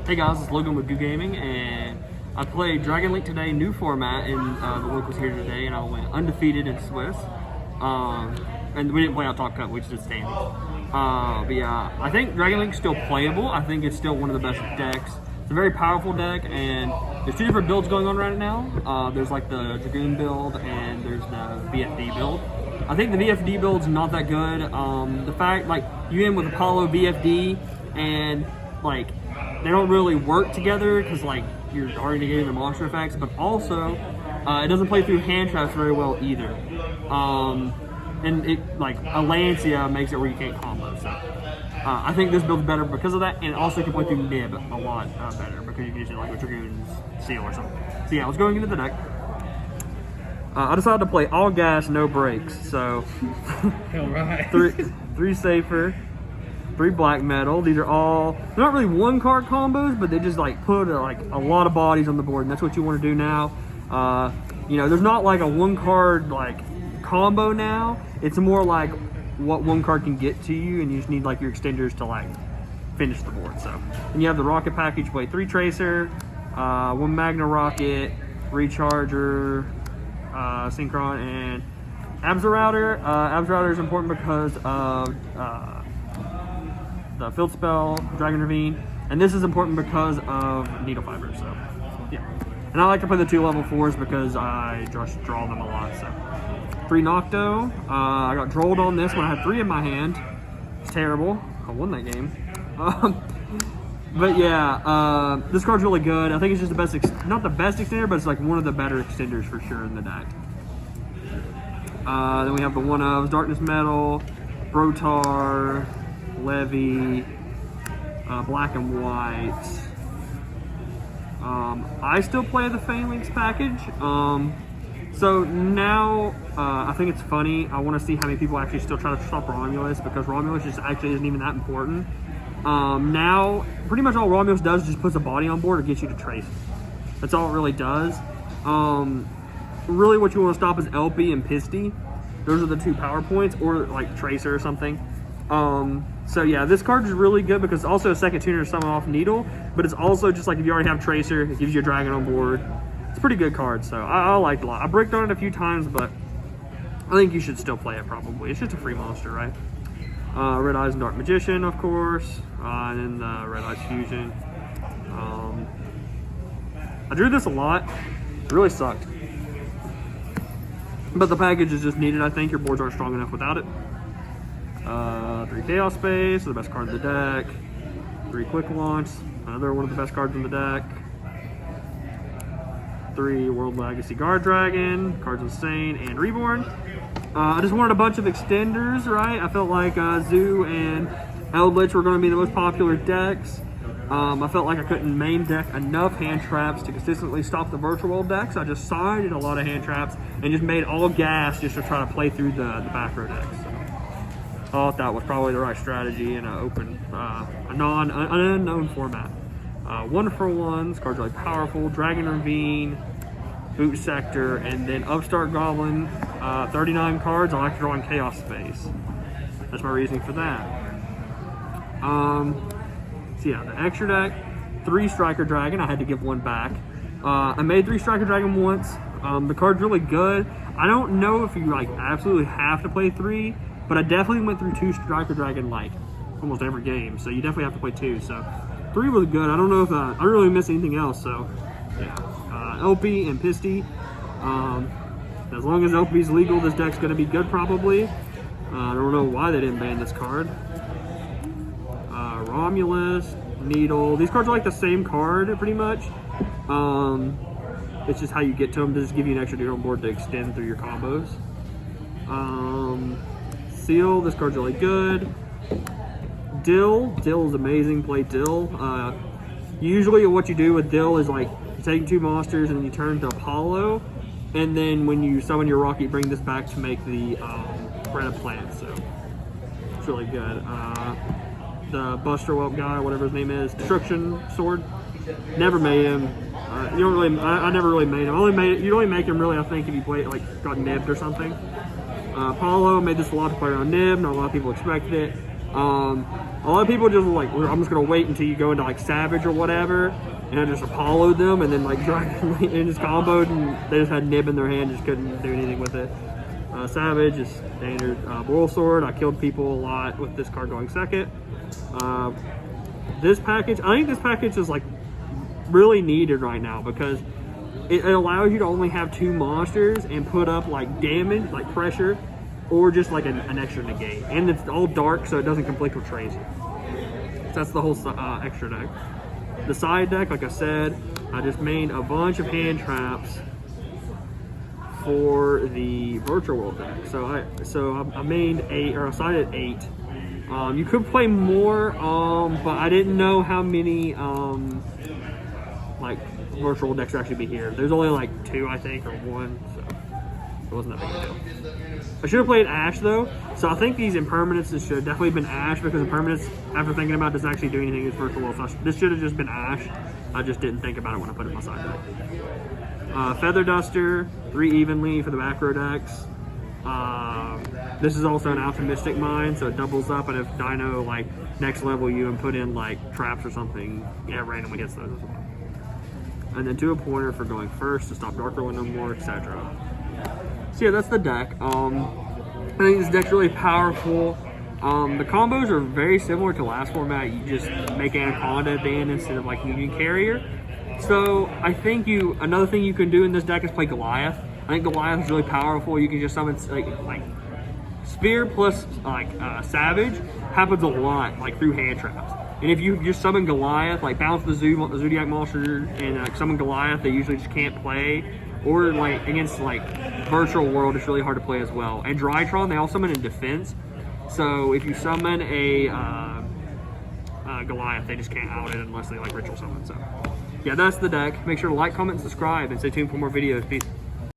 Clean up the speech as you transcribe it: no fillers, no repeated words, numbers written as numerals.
Hey guys, it's Logan with Goo Gaming, and I played Dragon Link today, new format, and the locals here today, and I went undefeated in Swiss. And we didn't play out top cut, we just did standings. But yeah, I think Dragon Link's still playable. I think it's still one of the best decks. It's a very powerful deck, and there's two different builds going on right now. There's like the Dragoon build, and there's the VFD build. I think the VFD build's not that good. The fact, like, you end with Apollo VFD, and like, they don't really work together because like you're already getting the monster effects, but also it doesn't play through hand traps very well either. And it, like, a Lancia makes it where you can't combo. So I think this build's better because of that, and it also can play through Nib a lot better because you can use it like a Dragoon's Seal or something. So yeah, let's go into the deck. I decided to play all gas, no brakes. So three safer. 3 black metal. These are all, they're not really one card combos, but they just like put a lot of bodies on the board, and that's what you want to do now. You know, there's not like a one card like combo now. It's more like what one card can get to you, and you just need like your extenders to like finish the board. So, and you have the rocket package, play 3 tracer, 1 magna rocket, recharger, synchron, and Absorouter. Absorouter is important because of the field spell, Dragon Ravine, and this is important because of Needle Fiber. So yeah, and I like to play the 2 level 4s because I just draw them a lot. So 3 Nocto. I got drolled on this when I had 3 in my hand. It's terrible. I won that game. But yeah, this card's really good. I think it's just the best, not the best extender, but it's like one of the better extenders for sure in the deck. Then we have the 1-ofs, Darkness Metal, Brotar, Levy, black and white. I still play the Phalanx package. So now I think it's funny. I want to see how many people actually still try to stop Romulus, because Romulus just actually isn't even that important. Now pretty much all Romulus does is just puts a body on board or gets you to trace. That's all it really does. Really what you want to stop is LP and Pisty. Those are the 2 power points, or like Tracer or something. So yeah, this card is really good because it's also a second tuner to summon off Needle, but it's also just like if you already have Tracer, it gives you a dragon on board. It's a pretty good card, so I like it a lot. I bricked on it a few times, but I think you should still play it probably. It's just a free monster, right? Red Eyes and Dark Magician, of course, and then the Red Eyes Fusion. I drew this a lot. It really sucked. But the package is just needed, I think. Your boards aren't strong enough without it. 3 Chaos Space, the best card in the deck. 3 Quick Launch, another one of the best cards in the deck. 3 World Legacy Guard Dragon, Cards Insane, and Reborn. I just wanted a bunch of extenders, right? I felt like Zoo and Eldlich were going to be the most popular decks. I felt like I couldn't main deck enough hand traps to consistently stop the virtual world decks. I just sided a lot of hand traps and just made all gas just to try to play through the back row decks. So I thought that was probably the right strategy in an open, an unknown format. 1-for-1s, cards are really powerful. Dragon Ravine, Boot Sector, and then Upstart Goblin. 39 cards. I like to draw in Chaos Space. That's my reasoning for that. So yeah, the extra deck, 3 Striker Dragon. I had to give 1 back. I made 3 Striker Dragon once. The card's really good. I don't know if you like absolutely have to play 3, but I definitely went through 2 Striker Dragon like almost every game. So you definitely have to play 2. So 3 was good. I don't know if I don't really miss anything else. So yeah, LP and Pisty. As long as LP is legal, this deck's going to be good probably. I don't know why they didn't ban this card. Romulus, Needle. These cards are like the same card pretty much. It's just how you get to them to just give you an extra dude on board to extend through your combos. Seal, this card's really good. Dill is amazing. Play Dill. Usually what you do with Dill is like you take 2 monsters and then you turn to Apollo, and then when you summon your rocket, you bring this back to make the Bread of Plants. So it's really good. The Buster Whelp guy, whatever his name is, Destruction Sword. Never made him. You don't really. I never really made him. You only make him really, I think, if you play like got nibbed or something. Apollo made this a lot to play on nib. Not a lot of people expected it. A lot of people just like, I'm just gonna wait until you go into like Savage or whatever, and I just Apollo'd them, and then like Dragon and just comboed, and they just had Nib in their hand, just couldn't do anything with it. Savage is standard Boral Sword. I killed people a lot with this card going second. This package, I think this package is like really needed right now because it allows you to only have 2 monsters and put up like damage, like pressure, or just like an extra negate. And it's all dark, so it doesn't conflict with Tracer. So that's the whole extra deck. The side deck, like I said, I just made a bunch of hand traps for the Virtual World deck. So I made 8, or I sided 8. You could play more, but I didn't know how many like Virtual decks would actually be here. There's only like 2, I think, or 1, so it wasn't that big a deal. I should have played Ash though, so I think these impermanences should have definitely been Ash, because impermanence, after thinking about it, doesn't actually do anything against Virtual World. So this should have just been Ash. I just didn't think about it when I put it in my side deck. Feather Duster, 3 evenly for the back row decks. This is also an Alpha Mystic Mine, so it doubles up, and if Dino like next level you and put in like traps or something, yeah, randomly hits those as well. And then 2 a pointer for going first to stop Dark Rolling no more, etc. So yeah, that's the deck. I think this deck's really powerful. The combos are very similar to last format. You just make Anaconda at the end instead of like Union Carrier. So I think another thing you can do in this deck is play Goliath. I think Goliath is really powerful. You can just summon like Sphere plus like Savage happens a lot like through hand traps. And if you just summon Goliath, like bounce the Zodiac monster and summon Goliath, they usually just can't play. Or like against like Virtual World, it's really hard to play as well. And Drytron, they all summon in defense. So if you summon a Goliath, they just can't out it unless they like ritual summon. So yeah, that's the deck. Make sure to like, comment, and subscribe, and stay tuned for more videos. Peace.